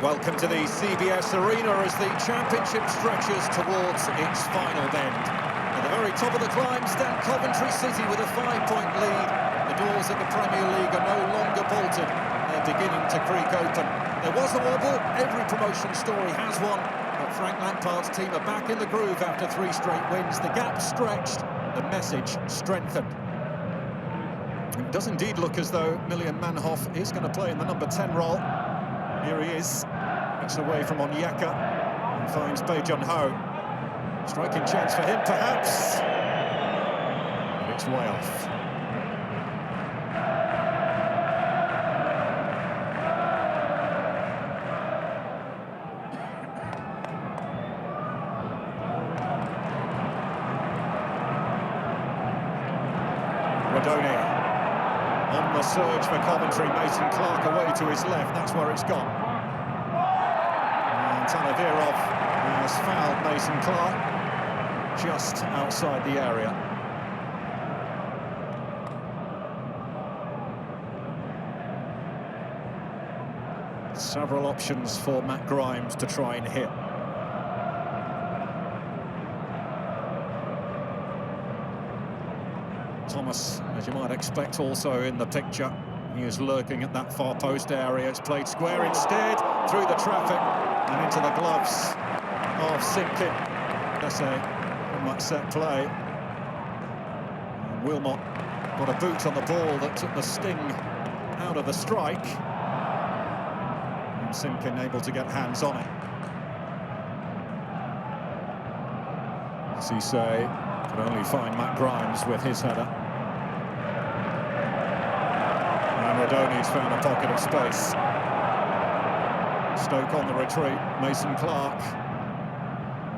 Welcome to the CBS Arena as the Championship stretches towards its final bend. At the very top of the climb stand Coventry City with a 5-point lead. The doors of the Premier League are no longer bolted. They're beginning to creak open. There was a wobble, every promotion story has one, but Frank Lampard's team are back in the groove after 3 straight wins. The gap stretched, the message strengthened. It does indeed look as though Miljan Manhoef is going to play in the number 10 role. Here he is. It's away from Onyeka and finds Bae-Jun Ho. Striking chance for him, perhaps. But it's way off. Rodoni. On the surge for Coventry, Mason Clark away to his left, that's where it's gone. And Talavirov has fouled Mason Clark just outside the area. Several options for Matt Grimes to try and hit. Thomas, as you might expect, also in the picture. He is lurking at that far post area. It's played square instead, through the traffic and into the gloves of Simpkin. That's from that set play. And Wilmot got a boot on the ball that took the sting out of the strike. And Simpkin able to get hands on it. Cisse could only find Matt Grimes with his header. And Rodoni's found a pocket of space. Stoke on the retreat. Mason Clark.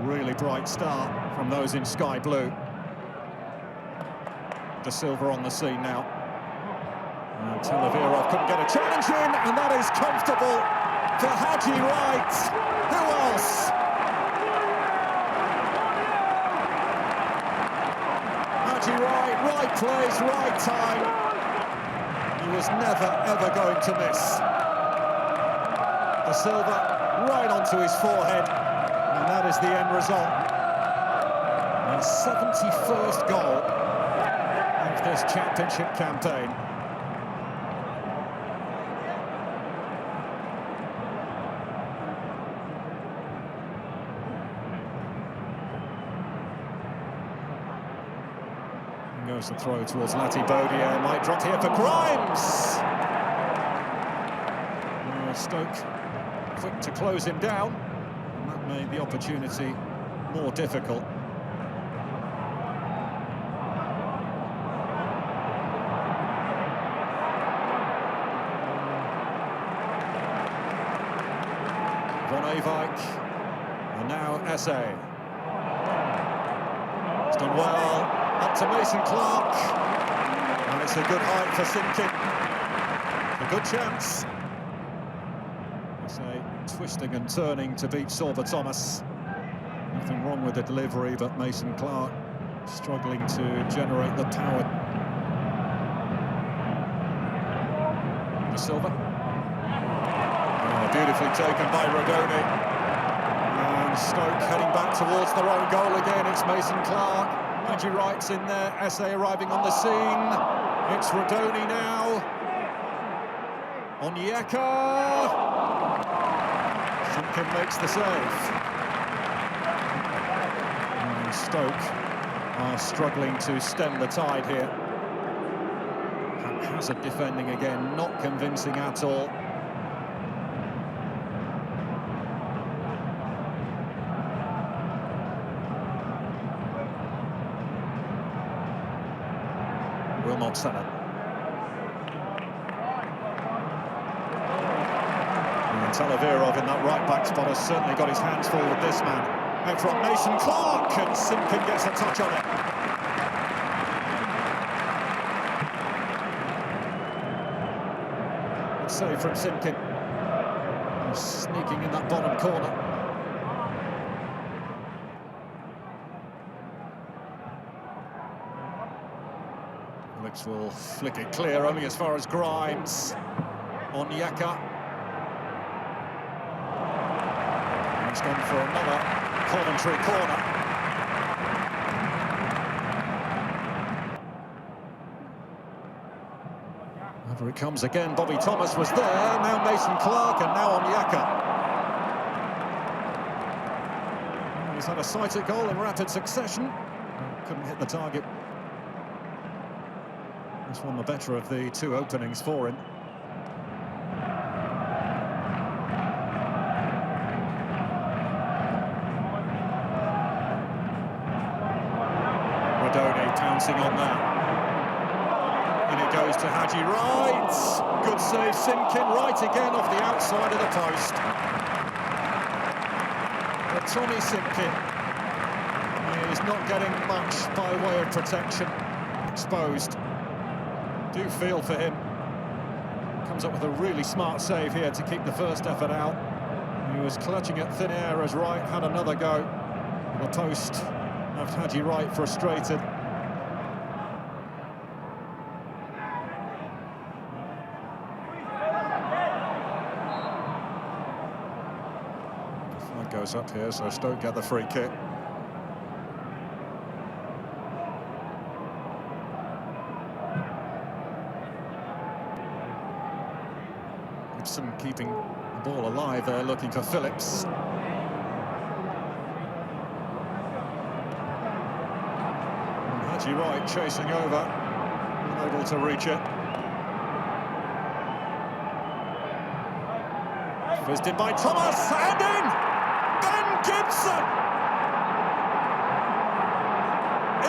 Really bright start from those in sky blue. De Silva on the scene now. And Talavirov couldn't get a challenge in, and that is comfortable for Haji Wright. Who else? Haji Wright, right place, right time. He was never, ever going to miss. De Silva right onto his forehead, and that is the end result. His 71st goal of this championship campaign. Goes the throw towards Latibodia, might drop here for Grimes. Stoke quick to close him down, and that made the opportunity more difficult. Van Eyck, and now Esse. It's done well. Up to Mason Clark, and it's a good height for Simpkin. A good chance. Say twisting and turning to beat Sorba Thomas. Nothing wrong with the delivery, but Mason Clark struggling to generate the power. De Silva. Oh, beautifully taken by Rodoni. And Stoke heading back towards their own goal again. It's Mason Clark. Haji Wright's in there, Esse arriving on the scene. It's Rodoni now. Onyeka. Simpkin makes the save. And Stoke are struggling to stem the tide here. Haphazard defending again, not convincing at all. Wilmot centre. And Talavirov in that right-back spot has certainly got his hands full with this man. Out from Mason Clark, and Simpkin gets a touch on it. Save from Simpkin. He's sneaking in that bottom corner. Will flick it clear only as far as Grimes. Onyeka. It's gone for another Coventry corner. Over it comes again. Bobby Thomas was there, now Mason Clark, and now Onyeka. He's had a sighted goal in rapid succession. Couldn't hit the target. This one the better of the two openings for him. Rodoni pouncing on that. And it goes to Haji Wright. Good save, Simkin, right again off the outside of the post. But Tommy Simkin is not getting much by way of protection. Exposed. Do feel for him. Comes up with a really smart save here to keep the first effort out. He was clutching at thin air as Wright had another go. The post left Haji Wright frustrated. The flag goes up here, so Stoke get the free kick. Gibson keeping the ball alive there, looking for Phillips. And Haji Wright chasing over, unable to reach it. Fizzed in by Thomas, and in! Ben Gibson!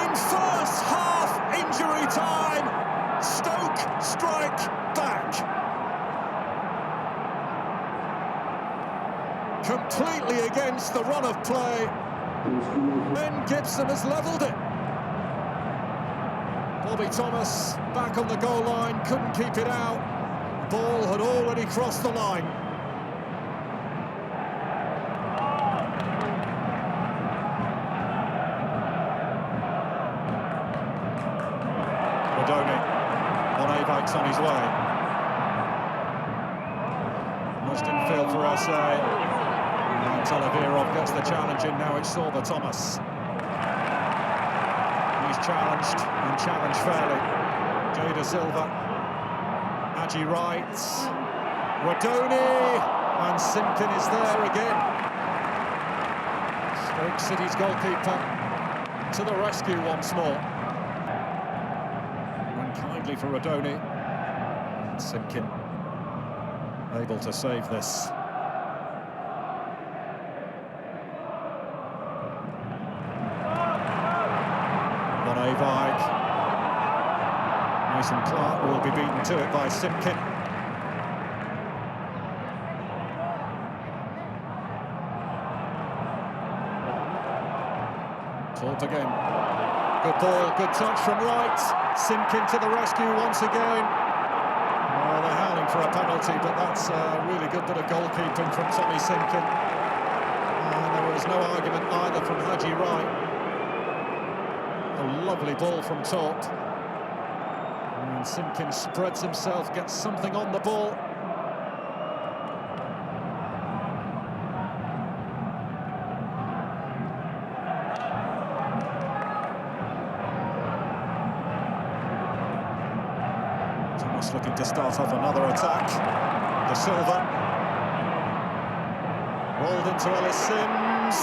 In first half injury time, Stoke strike back. Completely against the run of play. Ben Gibson has levelled it. Bobby Thomas back on the goal line, couldn't keep it out. The ball had already crossed the line. Rodoni on Avake's on his way. Most in field for SA. Televirov gets the challenge in, now it's Sorba Thomas. He's challenged, and challenged fairly. Jada Silva, Haji Wright, Rodoni, and Simkin is there again. Stoke City's goalkeeper to the rescue once more. And kindly for Rodoni, and Simkin able to save this. Mason Clark will be beaten to it by Simkin. Thorpe again. Good ball, good touch from Wright. Simkin to the rescue once again. Oh, they're howling for a penalty, but that's a really good bit of goalkeeping from Tommy Simkin. And there was no argument either from Haji Wright. A lovely ball from Thorpe. And Simkin spreads himself, gets something on the ball. Thomas looking to start off another attack. De Silva. Rolled into Ellis Sims,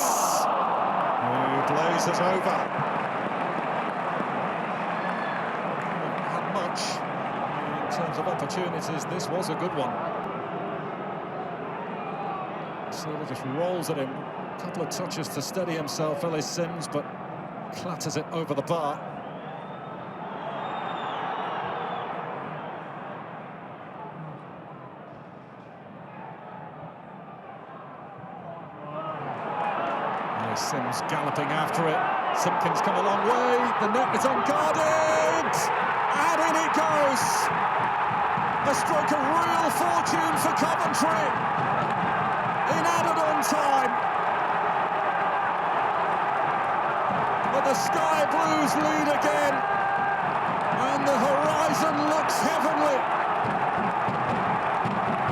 who blazes over. In terms of opportunities, this was a good one. Silva just rolls at him. A couple of touches to steady himself, Ellis Sims, but clatters it over the bar. Ellis Sims galloping after it. Simkin's come a long way. The net is unguarded. And in it goes! A stroke of real fortune for Coventry in added-on time. But the Sky Blues lead again, and the horizon looks heavenly.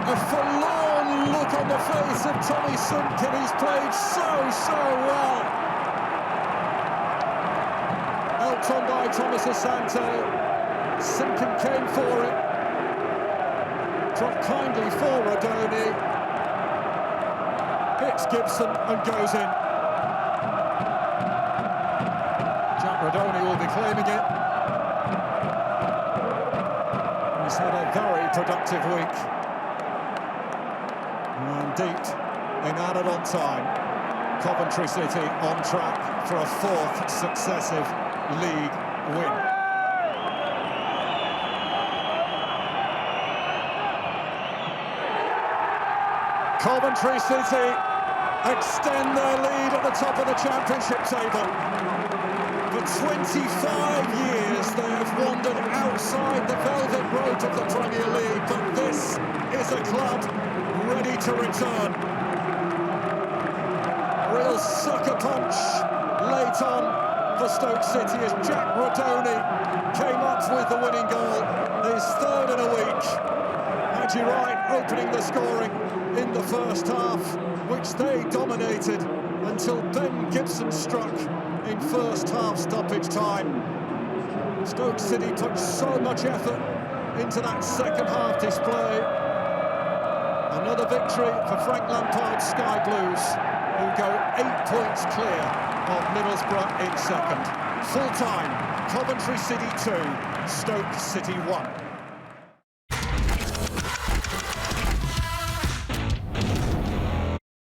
A forlorn look on the face of Tommy Simpkin. He's played so well. Helped on by Thomas Asante. Simpkin came for it. Dropped kindly for Rodoni. Hits Gibson and goes in. Jack Rodoni will be claiming it. He's had a very productive week. And deep in added on time. Coventry City on track for a fourth successive league win. Coventry City extend their lead at the top of the championship table. For 25 years they have wandered outside the velvet rope of the Premier League, but this is a club ready to return. Real sucker punch late on for Stoke City as Jack Rodoni came up with the winning goal, his third in a week. Haji Wright opening the scoring in the first half, which they dominated until Ben Gibson struck in first half stoppage time. Stoke City put so much effort into that second half display. Another victory for Frank Lampard's Sky Blues, who go 8 points clear of Middlesbrough in second. Full time, Coventry City 2, Stoke City 1.